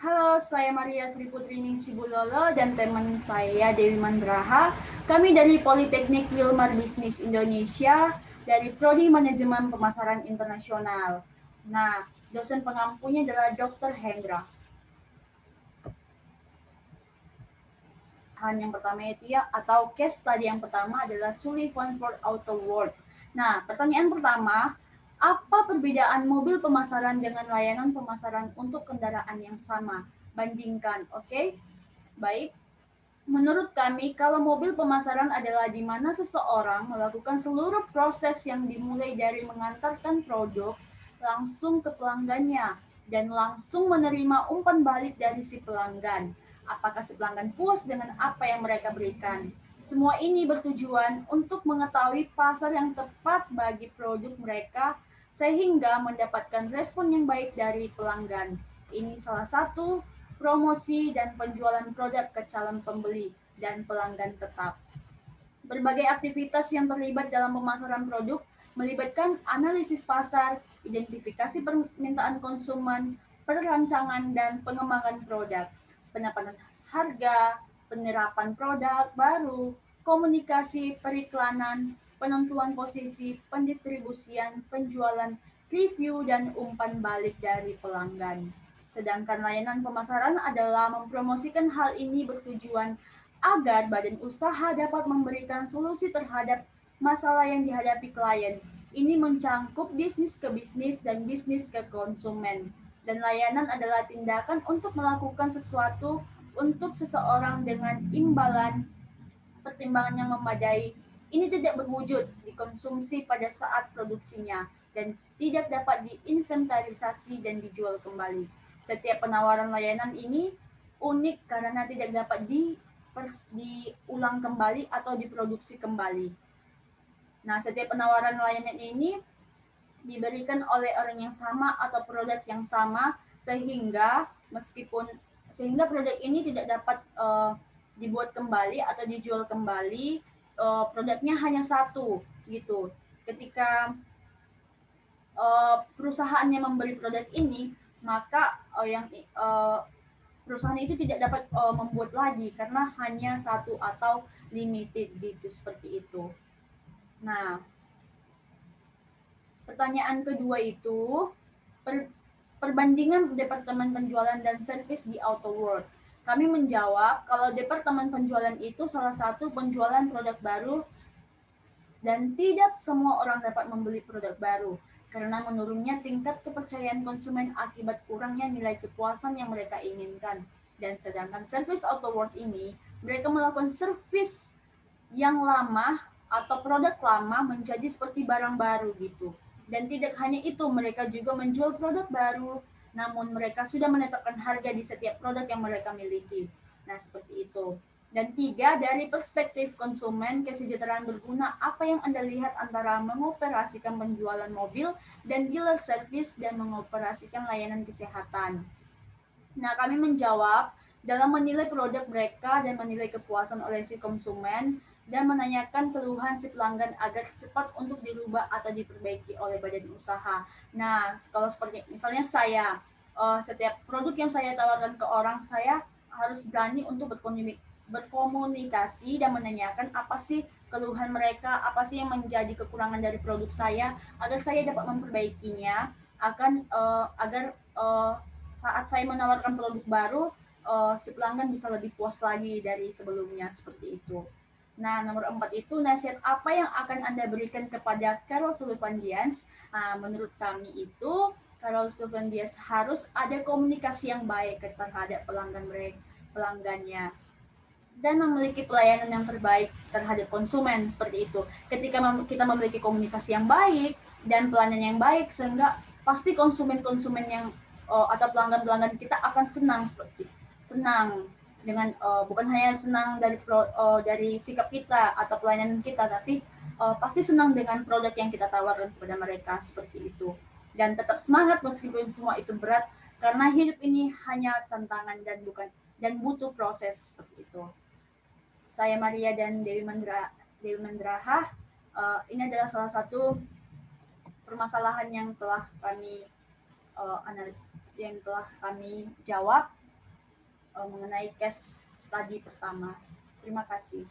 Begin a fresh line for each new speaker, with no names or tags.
Halo, saya Maria Sri Putri Ningsi Bulolo dan teman saya Dewi Mandraha. Kami dari Politeknik Wilmar Bisnis Indonesia dari Prodi Manajemen Pemasaran Internasional. Nah, dosen pengampunya adalah Dr. Hendra. Yang pertama itu ya, atau case study yang pertama adalah Sullivan Ford Auto World. Nah, pertanyaan pertama, apa perbedaan mobil pemasaran dengan layanan pemasaran untuk kendaraan yang sama? Bandingkan, oke? Baik, menurut kami, kalau mobil pemasaran adalah di mana seseorang melakukan seluruh proses yang dimulai dari mengantarkan produk langsung ke pelanggannya dan langsung menerima umpan balik dari si pelanggan. Apakah si pelanggan puas dengan apa yang mereka berikan? Semua ini bertujuan untuk mengetahui pasar yang tepat bagi produk mereka sehingga mendapatkan respon yang baik dari pelanggan. Ini salah satu promosi dan penjualan produk ke calon pembeli dan pelanggan tetap. Berbagai aktivitas yang terlibat dalam pemasaran produk melibatkan analisis pasar, identifikasi permintaan konsumen, perancangan dan pengembangan produk, penetapan harga, penerapan produk baru, komunikasi periklanan, penentuan posisi, pendistribusian, penjualan, review, dan umpan balik dari pelanggan. Sedangkan layanan pemasaran adalah mempromosikan hal ini bertujuan agar badan usaha dapat memberikan solusi terhadap masalah yang dihadapi klien. Ini mencangkup bisnis ke bisnis dan bisnis ke konsumen. Dan layanan adalah tindakan untuk melakukan sesuatu untuk seseorang dengan imbalan pertimbangan yang memadai. Ini tidak berwujud dikonsumsi pada saat produksinya dan tidak dapat diinventarisasi dan dijual kembali. Setiap penawaran layanan ini unik karena tidak dapat diulang kembali atau diproduksi kembali. Nah, setiap penawaran layanan ini diberikan oleh orang yang sama atau produk yang sama sehingga produk ini tidak dapat dibuat kembali atau dijual kembali, produknya hanya satu gitu. Ketika perusahaan yang membeli produk ini, maka perusahaan itu tidak dapat membuat lagi karena hanya satu atau limited gitu, seperti itu. Nah, pertanyaan kedua itu perbandingan departemen penjualan dan servis di Auto World. Kami menjawab kalau departemen penjualan itu salah satu penjualan produk baru dan tidak semua orang dapat membeli produk baru karena menurunnya tingkat kepercayaan konsumen akibat kurangnya nilai kepuasan yang mereka inginkan. Dan sedangkan servis Auto World ini, mereka melakukan servis yang lama atau produk lama menjadi seperti barang baru gitu. Dan tidak hanya itu, mereka juga menjual produk baru, namun mereka sudah menetapkan harga di setiap produk yang mereka miliki. Nah, seperti itu. Dan tiga, dari perspektif konsumen, kesejahteraan berguna, apa yang Anda lihat antara mengoperasikan penjualan mobil dan dealer service dan mengoperasikan layanan kesehatan? Nah, kami menjawab dalam menilai produk mereka dan menilai kepuasan oleh si konsumen dan menanyakan keluhan si pelanggan agar cepat untuk dirubah atau diperbaiki oleh badan usaha. Nah, kalau seperti misalnya saya, setiap produk yang saya tawarkan ke orang, saya harus berani untuk berkomunikasi dan menanyakan apa sih keluhan mereka, apa sih yang menjadi kekurangan dari produk saya, agar saya dapat memperbaikinya, agar saat saya menawarkan produk baru, si pelanggan bisa lebih puas lagi dari sebelumnya, seperti itu. Nah, nomor 4 itu nasihat apa yang akan Anda berikan kepada Carol Sullivan Diaz? Nah, menurut kami itu Carol Sullivan Diaz harus ada komunikasi yang baik terhadap pelanggannya dan memiliki pelayanan yang terbaik terhadap konsumen, seperti itu. Ketika kita memiliki komunikasi yang baik dan pelayanan yang baik, sehingga pasti konsumen-konsumen yang atau pelanggan-pelanggan kita akan senang dengan bukan hanya senang dari sikap kita atau pelayanan kita, tapi pasti senang dengan produk yang kita tawarkan kepada mereka, seperti itu. Dan tetap semangat meskipun semua itu berat, karena hidup ini hanya tantangan dan butuh proses, seperti itu. Saya Maria dan Dewi Mandraha. Ini adalah salah satu permasalahan yang telah kami jawab. mengenai case study pertama. Terima kasih.